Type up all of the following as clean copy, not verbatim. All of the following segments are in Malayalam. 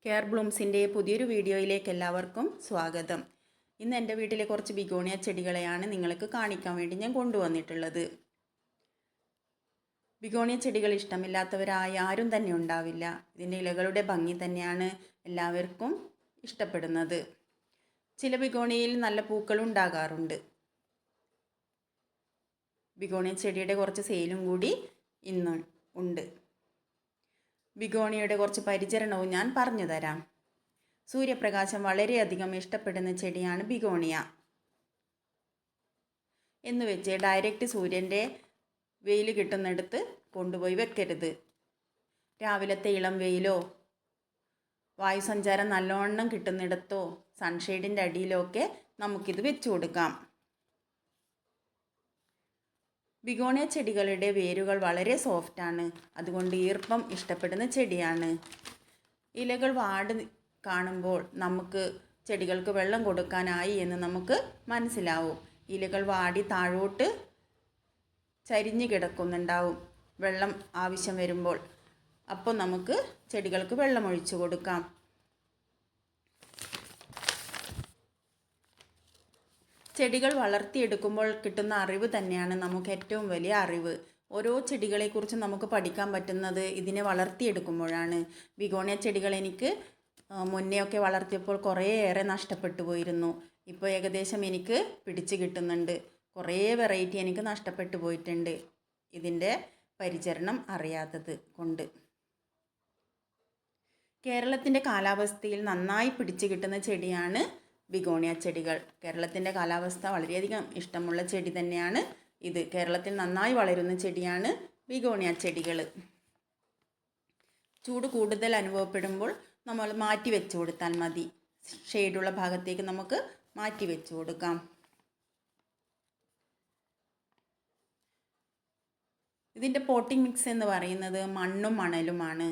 കെയർ ബ്ലൂംസിൻ്റെ പുതിയൊരു വീഡിയോയിലേക്ക് എല്ലാവർക്കും സ്വാഗതം. ഇന്ന് എൻ്റെ വീട്ടിലെ കുറച്ച് ബിഗോണിയ ചെടികളെയാണ് നിങ്ങൾക്ക് കാണിക്കാൻ വേണ്ടി ഞാൻ കൊണ്ടുവന്നിട്ടുള്ളത്. ബിഗോണിയ ചെടികൾ ഇഷ്ടമില്ലാത്തവരായ ആരും തന്നെ ഉണ്ടാവില്ല. ഇതിൻ്റെ ഇലകളുടെ ഭംഗി തന്നെയാണ് എല്ലാവർക്കും ഇഷ്ടപ്പെടുന്നത്. ചില ബിഗോണിയയിൽ നല്ല പൂക്കൾ ഉണ്ടാകാറുണ്ട്. ബിഗോണിയ ചെടിയുടെ കുറച്ച് സെയിലും കൂടി ഇന്ന് ഉണ്ട്. ബിഗോണിയയുടെ കുറച്ച് പരിചരണവും ഞാൻ പറഞ്ഞു തരാം. സൂര്യപ്രകാശം വളരെയധികം ഇഷ്ടപ്പെടുന്ന ചെടിയാണ് ബിഗോണിയ. എന്ന് വെച്ച് ഡയറക്റ്റ് സൂര്യൻ്റെ വെയിൽ കിട്ടുന്നിടത്ത് കൊണ്ടുപോയി വെക്കരുത്. രാവിലത്തെ ഇളം വെയിലോ വായുസഞ്ചാരം നല്ലോണം കിട്ടുന്നിടത്തോ സൺഷെയ്ഡിൻ്റെ അടിയിലോ ഒക്കെ നമുക്കിത് വെച്ചു കൊടുക്കാം. ബിഗോണിയ ചെടികളുടെ വേരുകൾ വളരെ സോഫ്റ്റാണ്. അതുകൊണ്ട് ഈർപ്പം ഇഷ്ടപ്പെടുന്ന ചെടിയാണ്. ഇലകൾ വാടി കാണുമ്പോൾ നമുക്ക് ചെടികൾക്ക് വെള്ളം കൊടുക്കാനായി എന്ന് നമുക്ക് മനസ്സിലാവും. ഇലകൾ വാടി താഴോട്ട് ചരിഞ്ഞു കിടക്കുന്നുണ്ടാവും വെള്ളം ആവശ്യം വരുമ്പോൾ. അപ്പോൾ നമുക്ക് ചെടികൾക്ക് വെള്ളം ഒഴിച്ചു കൊടുക്കാം. ചെടികൾ വളർത്തിയെടുക്കുമ്പോൾ കിട്ടുന്ന അറിവ് തന്നെയാണ് നമുക്ക് ഏറ്റവും വലിയ അറിവ്. ഓരോ ചെടികളെക്കുറിച്ച് നമുക്ക് പഠിക്കാൻ പറ്റുന്നത് ഇതിനെ വളർത്തിയെടുക്കുമ്പോഴാണ്. ബിഗോണിയ ചെടികൾ എനിക്ക് മുന്നെയൊക്കെ വളർത്തിയപ്പോൾ കുറേയേറെ നഷ്ടപ്പെട്ടു പോയിരുന്നു. ഇപ്പോൾ ഏകദേശം എനിക്ക് പിടിച്ച് കിട്ടുന്നുണ്ട്. കുറേ വെറൈറ്റി എനിക്ക് നഷ്ടപ്പെട്ടു പോയിട്ടുണ്ട് ഇതിൻ്റെ പരിചരണം അറിയാത്തത് കൊണ്ട്. കേരളത്തിൻ്റെ കാലാവസ്ഥയിൽ നന്നായി പിടിച്ച് കിട്ടുന്ന ചെടിയാണ് ബിഗോണിയ ചെടികൾ. കേരളത്തിൻ്റെ കാലാവസ്ഥ വളരെയധികം ഇഷ്ടമുള്ള ചെടി തന്നെയാണ് ഇത്. കേരളത്തിൽ നന്നായി വളരുന്ന ചെടിയാണ് ബിഗോണിയ ചെടികൾ. ചൂട് കൂടുതൽ അനുഭവപ്പെടുമ്പോൾ നമ്മൾ മാറ്റി വെച്ച് കൊടുത്താൽ മതി. ഷെയ്ഡുള്ള ഭാഗത്തേക്ക് നമുക്ക് മാറ്റി വെച്ച് കൊടുക്കാം. ഇതിൻ്റെ പോട്ടിംഗ് മിക്സ് എന്ന് പറയുന്നത് മണ്ണും മണലുമാണ്.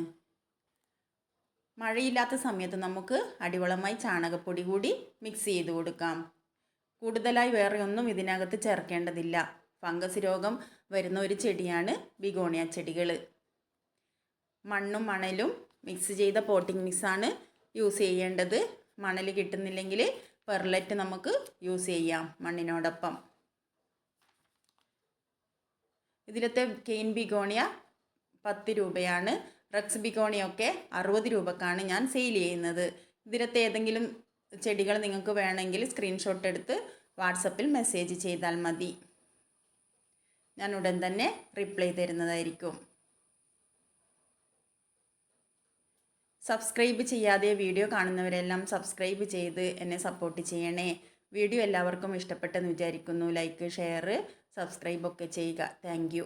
മഴയില്ലാത്ത സമയത്ത് നമുക്ക് അടിവളമായി ചാണകപ്പൊടി കൂടി മിക്സ് ചെയ്ത് കൊടുക്കാം. കൂടുതലായി വേറെ ഒന്നും ഇതിനകത്ത് ചേർക്കേണ്ടതില്ല. ഫംഗസ് രോഗം വരുന്ന ഒരു ചെടിയാണ് ബിഗോണിയ ചെടികൾ. മണ്ണും മണലും മിക്സ് ചെയ്ത പോട്ടിംഗ് മിക്സാണ് യൂസ് ചെയ്യേണ്ടത്. മണൽ കിട്ടുന്നില്ലെങ്കിൽ പെർലറ്റ് നമുക്ക് യൂസ് ചെയ്യാം മണ്ണിനോടൊപ്പം. ഇതിലത്തെ കെയിൻ ബിഗോണിയ 10 രൂപയാണ്. റെക്സ് ബിഗോണിയൊക്കെ 60 രൂപക്കാണ് ഞാൻ സെയിൽ ചെയ്യുന്നത്. ഇതിലത്തെ ഏതെങ്കിലും ചെടികൾ നിങ്ങൾക്ക് വേണമെങ്കിൽ സ്ക്രീൻഷോട്ട് എടുത്ത് വാട്സപ്പിൽ മെസ്സേജ് ചെയ്താൽ മതി. ഞാൻ ഉടൻ തന്നെ റിപ്ലൈ തരുന്നതായിരിക്കും. സബ്സ്ക്രൈബ് ചെയ്യാതെ വീഡിയോ കാണുന്നവരെല്ലാം സബ്സ്ക്രൈബ് ചെയ്ത് എന്നെ സപ്പോർട്ട് ചെയ്യണേ. വീഡിയോ എല്ലാവർക്കും ഇഷ്ടപ്പെട്ടെന്ന് വിചാരിക്കുന്നു. ലൈക്ക്, ഷെയർ, സബ്സ്ക്രൈബ് ഒക്കെ ചെയ്യുക. താങ്ക്